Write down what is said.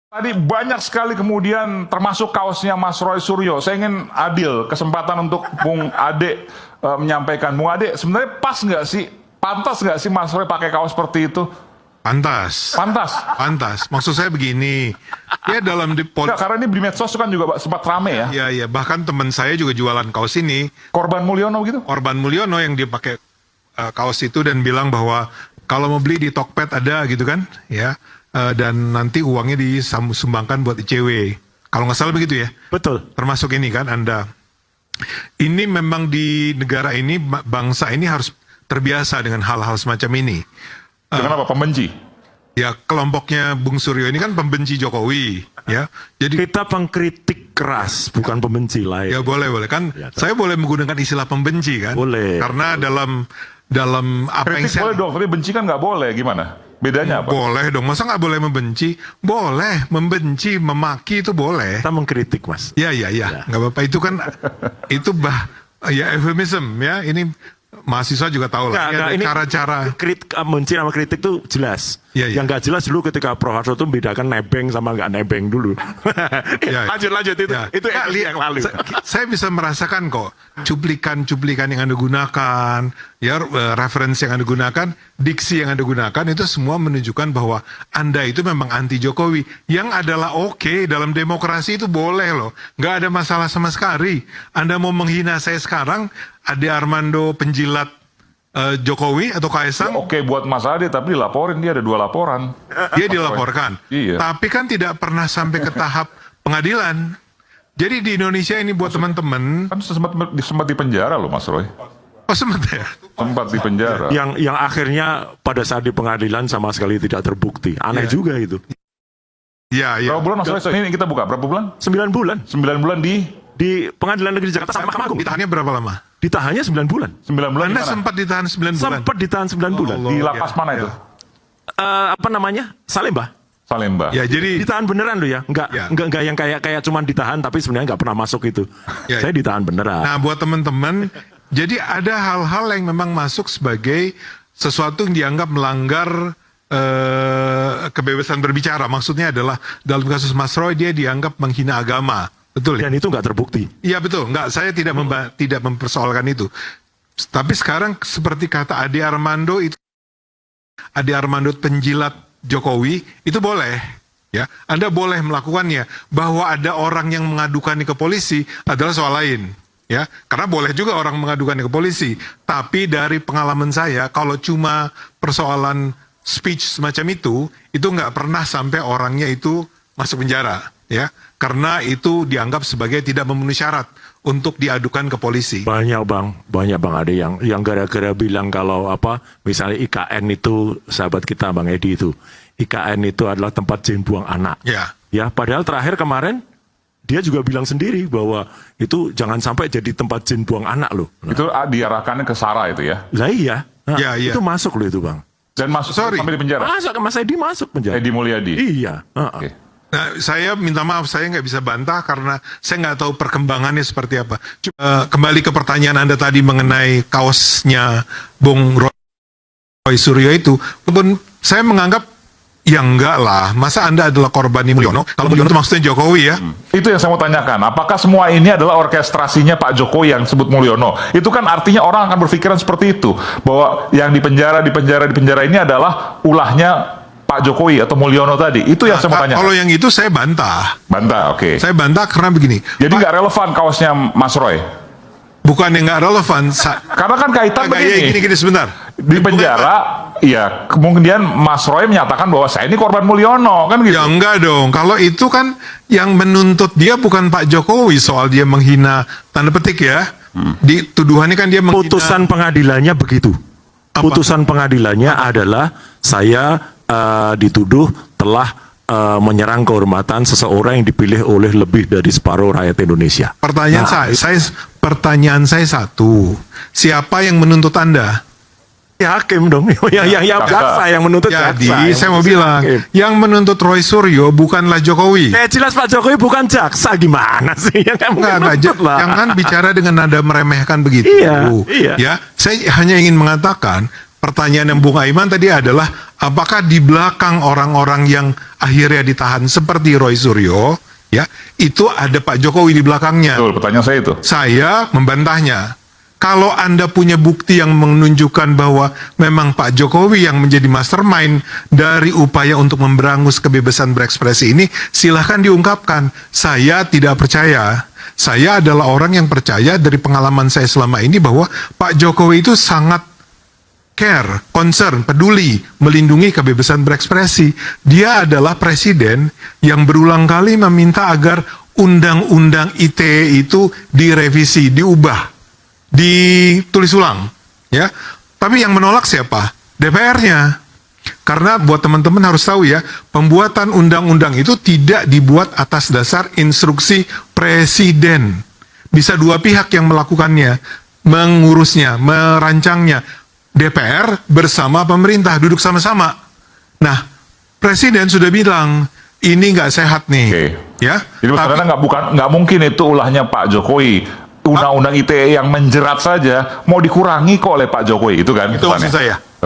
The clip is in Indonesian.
Tadi banyak sekali kemudian termasuk kaosnya Mas Roy Suryo. Saya ingin adil kesempatan untuk Bung Ade menyampaikan. Bung Ade, sebenarnya pas nggak sih, pantas nggak sih Mas Roy pakai kaos seperti itu? Pantas. Pantas. Pantas. Maksud saya begini, ya dalam Nggak, karena ini di medsos kan juga sempat rame ya. Ya, ya, bahkan teman saya juga jualan kaos ini. Korban Mulyono gitu? Korban Mulyono yang dia pakai kaos itu dan bilang bahwa kalau mau beli di Tokped ada gitu kan, ya. Dan nanti uangnya disumbangkan buat ICW. Kalau nggak salah begitu ya. Betul. Termasuk ini kan Anda. Ini memang di negara ini, bangsa ini harus terbiasa dengan hal-hal semacam ini. Dengan apa? Pembenci? Ya, kelompoknya Bung Suryo ini kan pembenci Jokowi, ya. Jadi Kita pengkritik keras, bukan pembenci lain. ya boleh kan. Ya, saya boleh menggunakan istilah pembenci kan. Boleh. Karena dalam apa yang Kritik boleh dong, tapi benci kan nggak boleh. Gimana? Bedanya apa? Boleh dong, masa nggak boleh membenci? Boleh, membenci, memaki itu boleh. Kita mengkritik, Mas. Ya, nggak apa-apa. Itu kan, itu ya euphemism ya. Ini mahasiswa juga tahu lah. Ini ada cara-cara. Benci sama kritik itu jelas. Ya. Yang nggak jelas dulu ketika Prof. Harso itu membedakan nebeng sama nggak nebeng dulu. Ya. Lanjut itu. Ya. Itu yang lalu. Saya bisa merasakan kok cuplikan-cuplikan yang Anda gunakan, ya referensi yang Anda gunakan, diksi yang Anda gunakan itu semua menunjukkan bahwa Anda itu memang anti Jokowi. Yang adalah oke, dalam demokrasi itu boleh loh, nggak ada masalah sama sekali. Anda mau menghina saya sekarang, Ade Armando penjilat Jokowi atau Kaisang? Oke buat Mas Ade, tapi dilaporin, dia ada 2 laporan. Dia dilaporkan. Iya. Tapi kan tidak pernah sampai ke tahap pengadilan. Jadi di Indonesia ini buat teman-teman. Kan sempat di penjara loh Mas Roy. Oh sempat ya? Sempat di penjara. Yang akhirnya pada saat di pengadilan sama sekali tidak terbukti. Aneh juga itu. Ya. Berapa bulan Mas Roy? Ini kita buka, berapa bulan? 9 bulan. 9 bulan Di Pengadilan Negeri Jakarta sama Mahkamah Agung. Ditahannya berapa lama? Ditahannya 9 bulan. 9 bulan Anda gimana? sempat ditahan 9 bulan? Sempat ditahan 9 bulan. Di lapas mana itu? Apa namanya? Salemba. Salemba. Ya, jadi Ditahan beneran loh ya. Enggak yang kayak cuman ditahan tapi sebenarnya nggak pernah masuk itu. Ya. Saya ditahan beneran. nah buat teman-teman, jadi ada hal-hal yang memang masuk sebagai sesuatu yang dianggap melanggar kebebasan berbicara. Maksudnya adalah dalam kasus Mas Roy dia dianggap menghina agama. Betul ya? Dan itu nggak terbukti. Iya betul, nggak, saya tidak mempersoalkan itu. Tapi sekarang seperti kata Ade Armando itu, Ade Armando penjilat Jokowi itu boleh, ya. Anda boleh melakukannya. Bahwa ada orang yang mengadukannya ke polisi adalah soal lain, ya. Karena boleh juga orang mengadukannya ke polisi. Tapi dari pengalaman saya, kalau cuma persoalan speech semacam itu nggak pernah sampai orangnya itu masuk penjara, ya. Karena itu dianggap sebagai tidak memenuhi syarat untuk diadukan ke polisi. Banyak bang ada yang gara-gara bilang kalau apa, misalnya IKN itu sahabat kita Bang Edi itu, IKN itu adalah tempat jin buang anak. Ya. Ya, padahal terakhir kemarin dia juga bilang sendiri bahwa itu jangan sampai jadi tempat jin buang anak loh. Nah, Itu diarahkannya ke Sarah itu ya? lah iya. Nah, Ya, iya. Itu masuk loh itu bang. Dan masuk sampai di penjara? Masuk, Mas Edi masuk penjara. Edi Mulyadi? Iya. Oke. Nah, saya minta maaf, saya nggak bisa bantah karena saya nggak tahu perkembangannya seperti apa. Kembali ke pertanyaan Anda tadi mengenai kaosnya Bung Roy Suryo itu, walaupun saya menganggap ya enggak lah, masa Anda adalah korban Mulyono? Kalau Mulyono itu maksudnya Jokowi ya? Itu yang saya mau tanyakan. Apakah semua ini adalah orkestrasinya Pak Jokowi yang disebut Mulyono? Itu kan artinya orang akan berpikiran seperti itu, bahwa yang di penjara ini adalah ulahnya Pak Jokowi atau Mulyono tadi. Itu yang saya mau tanyakan. Kalau yang itu saya bantah. Bantah, oke. Saya bantah karena begini. Jadi nggak relevan kaosnya Mas Roy? Bukan yang nggak relevan. Karena kan kaitan begini. Gini sebentar. Di penjara, iya, kemudian Mas Roy menyatakan bahwa saya ini korban Mulyono, kan gitu. Ya enggak dong. Kalau itu kan yang menuntut dia bukan Pak Jokowi soal dia menghina, tanda petik ya. Di tuduhannya kan dia menghina. Putusan pengadilannya begitu. Apa? Putusan pengadilannya adalah saya dituduh telah menyerang kehormatan seseorang yang dipilih oleh lebih dari separuh rakyat Indonesia. Pertanyaan saya satu. Siapa yang menuntut Anda? Ya hakim dong. yang jaksa yang menuntut Jadi jaksa. saya mau bilang, yang menuntut Roy Suryo bukanlah Jokowi. Jelas Pak Jokowi bukan jaksa, gimana sih? Yang Enggak, jangan bicara dengan nada meremehkan begitu. Iya. Ya, saya hanya ingin mengatakan pertanyaan yang Bung Aiman tadi adalah apakah di belakang orang-orang yang akhirnya ditahan seperti Roy Suryo, ya, itu ada Pak Jokowi di belakangnya? Betul, pertanyaan saya itu. Saya membantahnya. Kalau Anda punya bukti yang menunjukkan bahwa memang Pak Jokowi yang menjadi mastermind dari upaya untuk memberangus kebebasan berekspresi ini, silahkan diungkapkan. Saya tidak percaya. Saya adalah orang yang percaya dari pengalaman saya selama ini bahwa Pak Jokowi itu sangat care, concern, peduli, melindungi kebebasan berekspresi. Dia adalah presiden yang berulang kali meminta agar undang-undang ITE itu direvisi, diubah, ditulis ulang, ya. Tapi yang menolak siapa? DPR-nya. Karena buat teman-teman harus tahu ya, pembuatan undang-undang itu tidak dibuat atas dasar instruksi presiden. Bisa dua pihak yang melakukannya, mengurusnya, merancangnya. DPR bersama pemerintah duduk sama-sama. Nah, presiden sudah bilang ini nggak sehat nih, Oke. ya. Jadi maksudnya nggak mungkin itu ulahnya Pak Jokowi. Undang-undang ITE yang menjerat saja mau dikurangi kok oleh Pak Jokowi, itu kan? Itu maksud pesannya? saya.